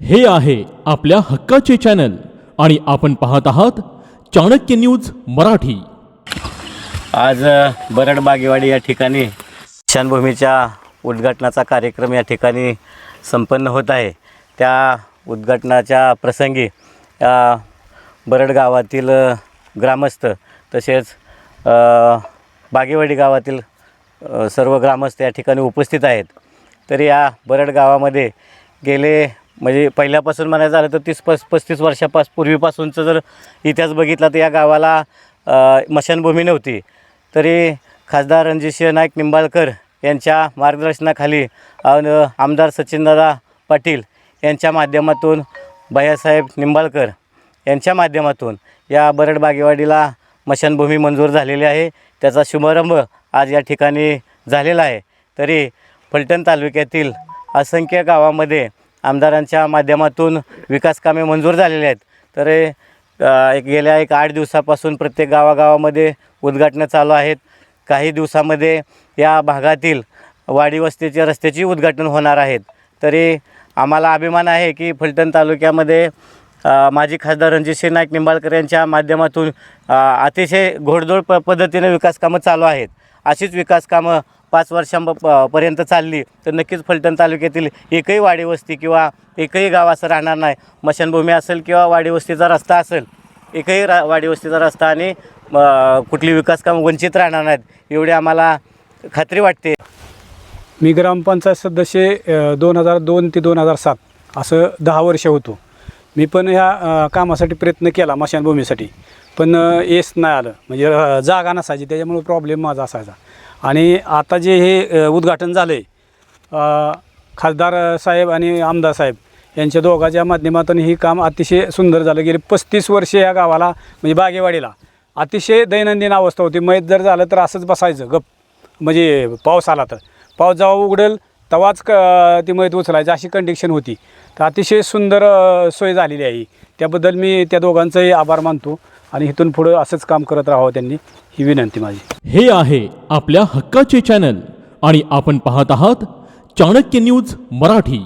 हे आहे आपल्या हक्काचे चॅनल आणि आपण पाहत आहात चाणक्य न्यूज मराठी। आज बरड बागेवाडी या ठिकाणी स्मशानभूमीच्या उद्घाटनाचा कार्यक्रम या ठिकाणी संपन्न होत आहे। त्या उद्घाटनाच्या प्रसंगी बरड गावातील ग्रामस्थ तसेच बागेवाडी गावातील सर्व ग्रामस्थ या ठिकाणी उपस्थित आहेत। तर या बरड गावामध्ये गेले म्हणजे पहिल्यापासून म्हणायचं झालं तर 30-35 वर्षापूर्वीपासूनचं जर इतिहास बघितला तर या गावाला स्मशानभूमी नव्हती। तरी खासदार रणजितसिंह नाईक निंबाळकर यांच्या मार्गदर्शनाखाली आमदार सचिनदादा पाटील यांच्या माध्यमातून भैयासाहेब निंबाळकर यांच्या माध्यमातून या बरड बागेवाडीला स्मशानभूमी मंजूर झालेली आहे। त्याचा शुभारंभ आज या ठिकाणी झालेला आहे। तरी फलटण तालुक्यातील असंख्य गावामध्ये आमदारांच्या माध्यमातून विकास कामे मंजूर झालेली आहेत। तर गेल्या 8 दिवसापासून प्रत्येक गावागावामध्ये उद्घाटनं चालू आहेत। काही दिवसामध्ये या भागातील वाडी वस्तीच्या रस्त्याची उद्घाटन होणार आहेत। तरी आम्हाला अभिमान आहे की फलटण तालुक्यामध्ये माजी खासदार रणजितसिंह नाईक निंबाळकर यांच्या माध्यमातून अतिशय घोडदौड पद्धतीने विकास कामं चालू आहेत। अशीच विकास कामं 5 वर्षांपर्यंत चालली तर नक्कीच फलटण तालुक्यातील एकही वाडी वस्ती किंवा एकही गाव असं राहणार नाही। स्मशानभूमी असेल किंवा वाडी वस्तीचा रस्ता असेल, एकही वाडी वस्तीचा रस्ता आणि कुठली विकास कामं वंचित राहणार नाहीत एवढी आम्हाला खात्री वाटते। मी ग्रामपंचायत सदस्य 2002 ते 2007 असं 10 वर्ष होतो। मी पण ह्या कामासाठी प्रयत्न केला स्मशानभूमीसाठी, पण यश नाही आलं, म्हणजे जागा नसायची, त्याच्यामुळे प्रॉब्लेम माझा असायचा। आणि आता जे हे उद्घाटन झालं आहे खासदार साहेब आणि आमदार साहेब यांच्या दोघांच्या माध्यमातून ही काम अतिशय सुंदर झालं। गेले 35 वर्षे या गावाला म्हणजे बागेवाडीला अतिशय दैनंदिन अवस्था होती। मैत जर झालं तर असंच बसायचं गप, म्हणजे पाऊस आला तर पाऊस जेव्हा उघडेल तेव्हाच ती मैत उचलायची अशी कंडिशन होती। तर अतिशय सुंदर सोय झालेली आहे। त्याबद्दल मी त्या दोघांचंही आभार मानतो आणि इथून पुढं असंच काम करत राहावं त्यांनी, ही विनंती माझी। हे आहे आपल्या हक्काचे चॅनल आणि आपण पाहत आहात चाणक्य न्यूज मराठी।